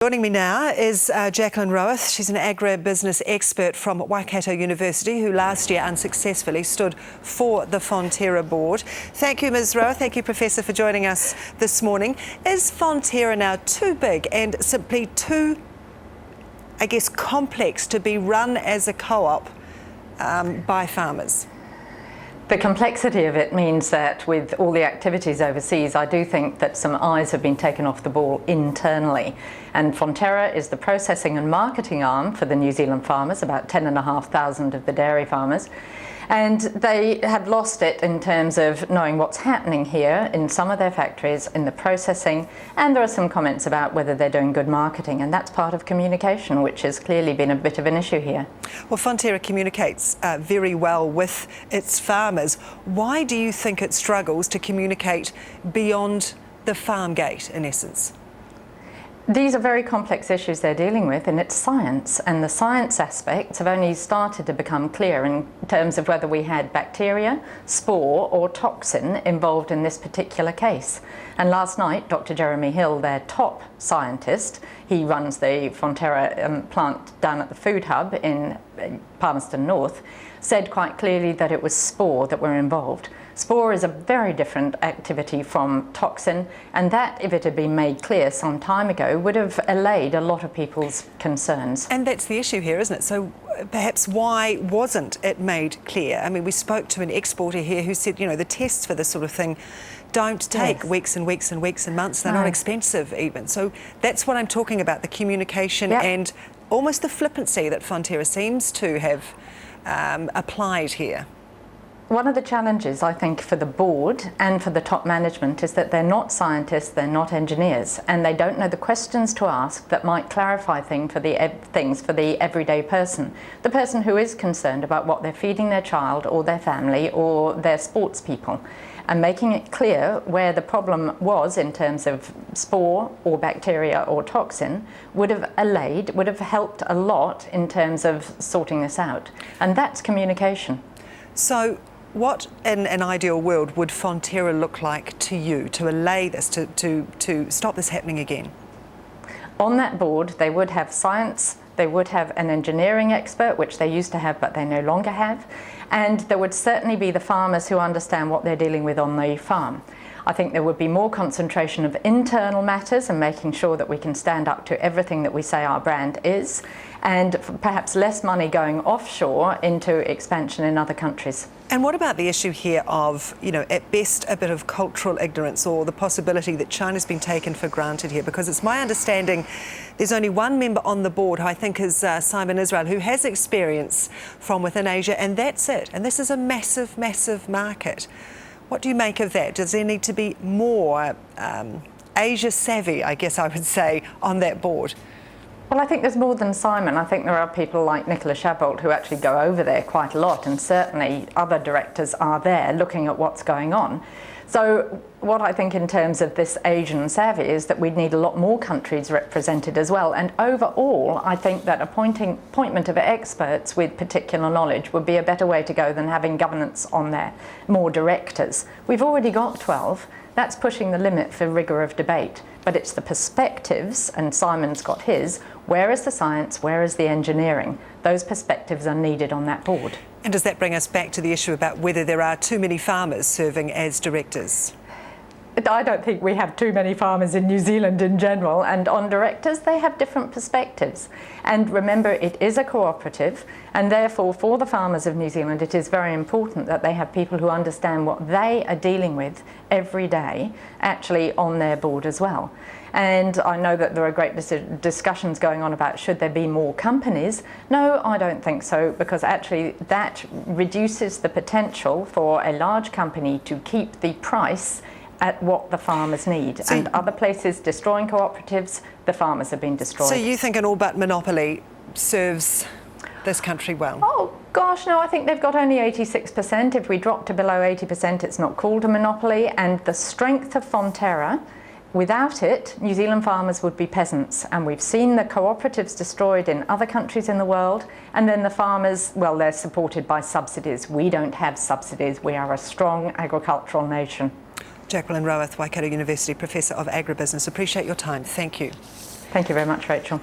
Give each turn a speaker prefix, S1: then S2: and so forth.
S1: Joining me now is Jacqueline Rowarth. She's an agribusiness expert from Waikato University who last year unsuccessfully stood for the Fonterra board. Thank you, Ms. Rowarth. Thank you, Professor, for joining us this morning. Is Fonterra now too big and simply too, complex to be run as a co-op by farmers?
S2: The complexity of it means that with all the activities overseas, I do think that some eyes have been taken off the ball internally. And Fonterra is the processing and marketing arm for the New Zealand farmers, about 10,500 of the dairy farmers. And they have lost it in terms of knowing what's happening here in some of their factories, in the processing, and there are some comments about whether they're doing good marketing, and that's part of communication, which has clearly been a bit of an issue here.
S1: Well, Fonterra communicates very well with its farmers. Why do you think it struggles to communicate beyond the farm gate, in essence?
S2: These are very complex issues they're dealing with, and it's science, and the science aspects have only started to become clear in terms of whether we had bacteria, spore or toxin involved in this particular case. And last night, Dr. Jeremy Hill, their top scientist, he runs the Fonterra plant down at the food hub in Palmerston North, said quite clearly that it was spore that were involved. Spore is a very different activity from toxin, and that, if it had been made clear some time ago, would have allayed a lot of people's concerns.
S1: And that's the issue here, isn't it? So perhaps why wasn't it made clear? I mean, we spoke to an exporter here who said, the tests for this sort of thing don't take weeks and weeks and weeks and months. They're not expensive even. So that's what I'm talking about, the communication and almost the flippancy that Fonterra seems to have applied here.
S2: One of the challenges, I think, for the board and for the top management is that they're not scientists, they're not engineers, and they don't know the questions to ask that might clarify things for the everyday person. The person who is concerned about what they're feeding their child or their family or their sports people, and making it clear where the problem was in terms of spore or bacteria or toxin would have helped a lot in terms of sorting this out. And that's communication.
S1: So what, in an ideal world, would Fonterra look like to you to allay this, to stop this happening again?
S2: On that board, they would have science, they would have an engineering expert, which they used to have but they no longer have, and there would certainly be the farmers who understand what they're dealing with on the farm. I think there would be more concentration of internal matters and making sure that we can stand up to everything that we say our brand is, and perhaps less money going offshore into expansion in other countries.
S1: And what about the issue here of, at best a bit of cultural ignorance or the possibility that China's been taken for granted here? Because it's my understanding there's only one member on the board who I think is Simon Israel, who has experience from within Asia, and that's it. And this is a massive, massive market. What do you make of that? Does there need to be more Asia savvy, I guess I would say, on that board?
S2: Well, I think there's more than Simon. I think there are people like Nicola Shabolt who actually go over there quite a lot, and certainly other directors are there looking at what's going on. So what I think in terms of this Asian savvy is that we'd need a lot more countries represented as well. And overall, I think that appointment of experts with particular knowledge would be a better way to go than having governance on there, more directors. We've already got 12. That's pushing the limit for rigour of debate. But it's the perspectives, and Simon's got his. Where is the science? Where is the engineering? Those perspectives are needed on that board.
S1: And does that bring us back to the issue about whether there are too many farmers serving as directors?
S2: I don't think we have too many farmers in New Zealand in general, and on directors they have different perspectives. And remember, it is a cooperative, and therefore for the farmers of New Zealand it is very important that they have people who understand what they are dealing with every day actually on their board as well. And I know that there are great discussions going on about should there be more companies. No, I don't think so, because actually that reduces the potential for a large company to keep the price at what the farmers need. And other places destroying cooperatives, the farmers have been destroyed.
S1: So you think an all-but monopoly serves this country well?
S2: Oh gosh, no, I think they've got only 86%. If we drop to below 80%, it's not called a monopoly. And the strength of Fonterra, without it, New Zealand farmers would be peasants. And we've seen the cooperatives destroyed in other countries in the world. And then the farmers, well, they're supported by subsidies. We don't have subsidies. We are a strong agricultural nation.
S1: Jacqueline Rowarth, Waikato University Professor of Agribusiness. Appreciate your time. Thank you.
S2: Thank you very much, Rachel.